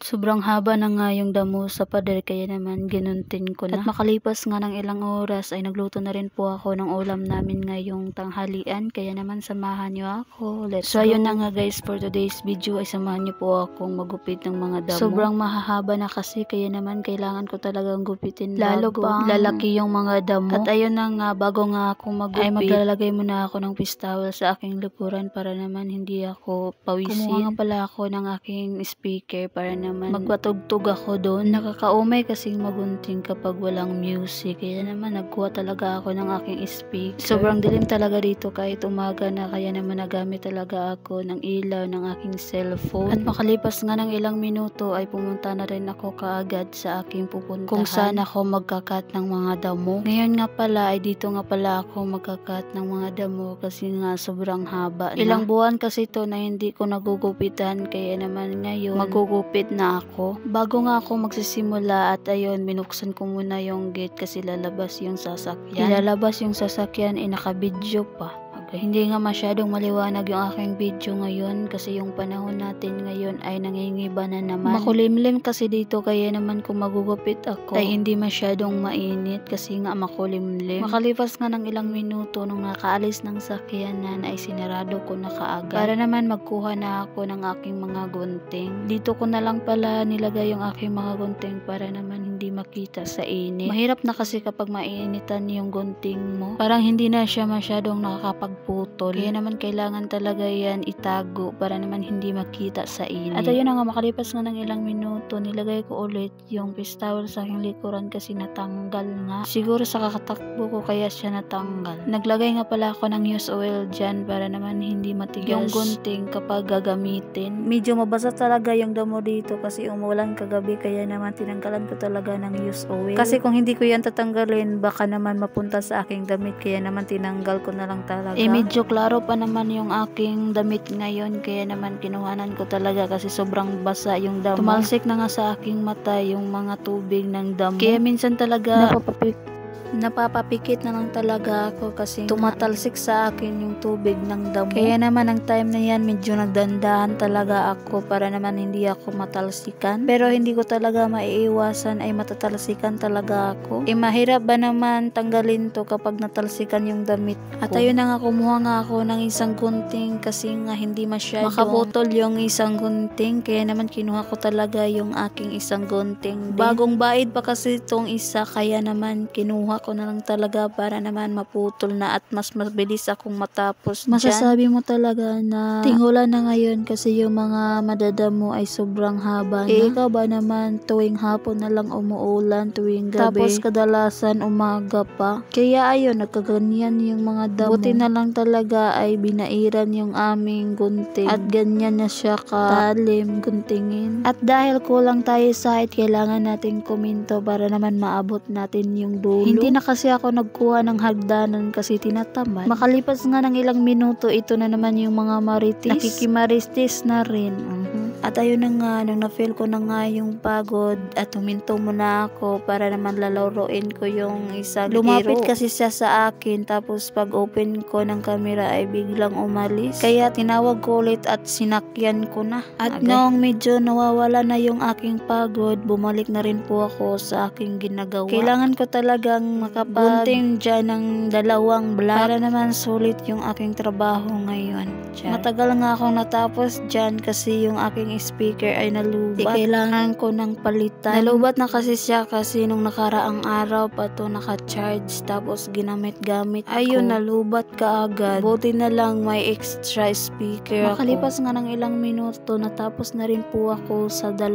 Sobrang haba na nga yung damo sa pader kaya naman ginuntin ko na. At makalipas nga ng ilang oras ay nagluto na rin po ako ng ulam namin ngayong tanghalian. Kaya naman samahan nyo ako. So ayun na nga guys, for today's video ay samahan nyo po akong magupit ng mga damo. Sobrang mahahaba na kasi kaya naman kailangan ko talagang gupitin lalo pang lalaki yung mga damo. At ayun na nga, bago nga ako magupit ay maglalagay muna ako ng fish towel sa aking likuran para naman hindi ako pawisin. Kumuha nga pala ako ng aking speaker para naman magpatugtog ako doon. Nakakaumay kasing magunting kapag walang music. Kaya naman nagkuha talaga ako ng aking speaker. Sobrang dilim talaga dito kahit umaga na, kaya naman nagamit talaga ako ng ilaw ng aking cellphone. At makalipas nga ng ilang minuto ay pumunta na rin ako kaagad sa aking pupuntahan kung saan ako magkakat ng mga damo. Ngayon nga pala ay dito nga pala ako magkakat ng mga damo kasi nga sobrang haba na. Ilang buwan kasi to na hindi ko nagugupitan, kaya naman ngayon magugupit na ako. Bago nga ako magsisimula at ayun, binuksan ko muna yung gate kasi lalabas yung sasakyan. Ilalabas yung sasakyan ay nakabidyo pa. Hindi nga masyadong maliwanag yung aking video ngayon kasi yung panahon natin ngayon ay nangingiba na naman. Makulimlim kasi dito kaya naman kung magugupit ako ay hindi masyadong mainit kasi nga makulimlim. Makalipas nga ng ilang minuto nung nakaalis ng sakyanan ay sinarado ko na kaagad para naman magkuha na ako ng aking mga gunting. Dito ko na lang pala nilagay yung aking mga gunting para naman hindi makita sa init. Mahirap na kasi kapag mainitan yung gunting mo, parang hindi na siya masyadong nakakapagputol. Kaya naman kailangan talaga yan itago para naman hindi makita sa init. At ayun na nga, makalipas nga ng ilang minuto, nilagay ko ulit yung fish towel sa aking likuran kasi natanggal nga. Siguro sa kakatakbo ko kaya siya natanggal. Naglagay nga pala ako ng used oil dyan para naman hindi matigas yung gunting kapag gagamitin. Medyo mabasa talaga yung damo dito kasi umulan kagabi, kaya naman tinanggalan ko talaga ng used oil. Kasi kung hindi ko yan tatanggalin, baka naman mapunta sa aking damit, kaya naman tinanggal ko na lang talaga. Medyo klaro pa naman yung aking damit ngayon, kaya naman kinuhanan ko talaga kasi sobrang basa yung damo. Tumalsik na nga sa aking mata yung mga tubig ng damo. Kaya minsan talaga napapapikit na lang talaga ako kasi tumatalsik sa akin yung tubig ng damo. Kaya naman ang time na yan medyo nagdandahan talaga ako para naman hindi ako matalsikan. Pero hindi ko talaga maiiwasan ay matatalsikan talaga ako. Mahirap ba naman tanggalin to kapag natalsikan yung damit ko. At ayun na nga, kumuha nga ako ng isang gunting kasi nga hindi masyadong makaputol yung isang gunting. Kaya naman kinuha ko talaga yung aking isang gunting. Bagong baid pa kasi itong isa, kaya naman kinuha ko na lang talaga para naman maputol na at mas mabilis akong matapos dyan. Masasabi mo talaga na tingulan na ngayon kasi yung mga madadamo ay sobrang haba na. Ikaw ba naman tuwing hapon na lang umuulan, tuwing gabi tapos kadalasan umaga pa. Kaya ayun, nagkaganyan yung mga damo. Buti na lang talaga ay binairan yung aming gunting at ganyan na siya katalim guntingin. At dahil kulang tayo sa height, kailangan natin kuminto para naman maabot natin yung dulo. Hindi na kasi ako nagkuha ng hagdanan kasi tinatamad. Makalipas nga ng ilang minuto, ito na naman yung mga marites. Nakikimaristis na rin. At ayun na nga, nung na-feel ko na nga yung pagod at huminto muna ako para naman lalaroin ko yung isang lumapit kasi siya sa akin, tapos pag open ko ng camera ay biglang umalis. Kaya tinawag ko ulit at sinakyan ko na. At noong medyo nawawala na yung aking pagod, bumalik na rin po ako sa aking ginagawa. Kailangan ko talagang makapagunting dyan ng 2 block para naman sulit yung aking trabaho ngayon. Matagal nga akong natapos dyan kasi yung aking speaker ay nalubat. Kailangan ko ng palitan. Nalubat na kasi siya kasi nung nakaraang araw pa to naka-charge tapos ginamit-gamit ko. Ayun, nalubat kaagad. Buti na lang may extra speaker ako. Makalipas nga ng ilang minuto, natapos na rin po ako sa 2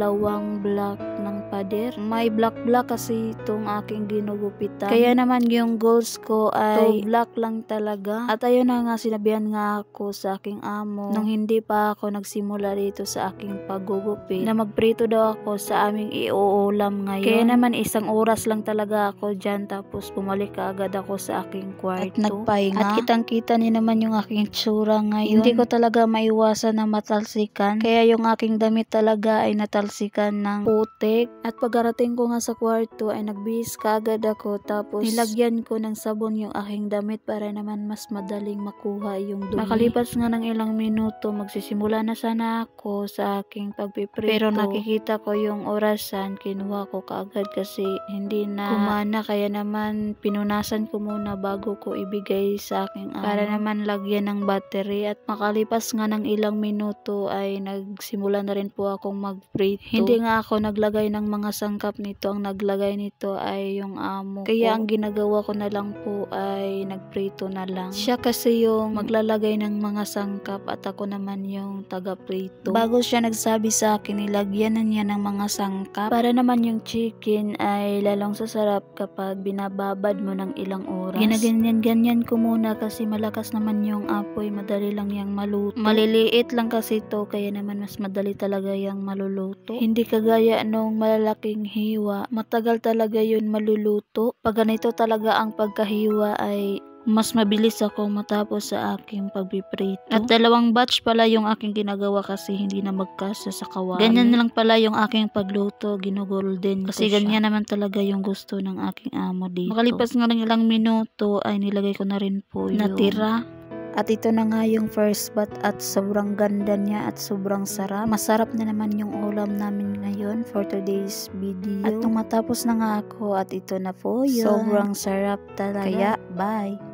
block ng pader. May block kasi itong aking ginugupitan. Kaya naman yung goals ko ay 2 block lang talaga. At ayun na nga, sinabihan nga ako sa aking amo nung hindi pa ako nagsimula dito sa aking paggugupit na magprito daw ako sa aming iuulam ngayon. Kaya naman 1 oras lang talaga ako dyan tapos bumalik kaagad ako sa aking kwarto. At nagpahinga. At kitang-kita niyo naman yung aking tsura ngayon. Hindi ko talaga maiwasan na matalsikan. Kaya yung aking damit talaga ay natalsikan ng putik. At pagkarating ko nga sa kwarto ay nagbihis kaagad ako, tapos nilagyan ko ng sabon yung aking damit para naman mas madaling makuha yung dumi. Makalipas nga ng ilang minuto, magsisimula na sana ako sa aking pagpiprito. Pero nakikita ko yung orasan, kinuha ko kaagad kasi hindi na kumana, kaya naman pinunasan ko muna bago ko ibigay sa aking amo para naman lagyan ng battery. At makalipas nga ng ilang minuto ay nagsimula na rin po akong magprito. Hindi nga ako naglagay ng mga sangkap nito, ang naglagay nito ay yung amo ko. Kaya ang ginagawa ko na lang po ay nagprito na lang. Siya kasi yung maglalagay ng mga sangkap at ako naman yung taga-prito. Bago siya nagsabi sa akin, nilagyan na niya ng mga sangkap para naman yung chicken ay lalong sasarap kapag binababad mo ng ilang oras. Ginaganyan-ganyan ko muna kasi malakas naman yung apoy, madali lang yung maluto. Maliliit lang kasi to, kaya naman mas madali talaga yung maluluto. Hindi kagaya nung malalaking hiwa, matagal talaga yun maluluto. Pag ganito talaga ang pagkahiwa ay mas mabilis ako matapos sa aking pagpiprito. At 2 batch pala yung aking ginagawa kasi hindi na magkasa sa kawali. Ganyan lang pala yung aking pagluto, ginugolden kasi ganyan naman talaga yung gusto ng aking amo dito. Makalipas nga ng ilang minuto ay nilagay ko na rin po yung natira. At ito na nga yung first bat at sobrang ganda niya at sobrang sarap. Masarap na naman yung ulam namin ngayon for today's video. At nung matapos na nga ako at ito na po yun. Sobrang sarap talaga. Kaya bye!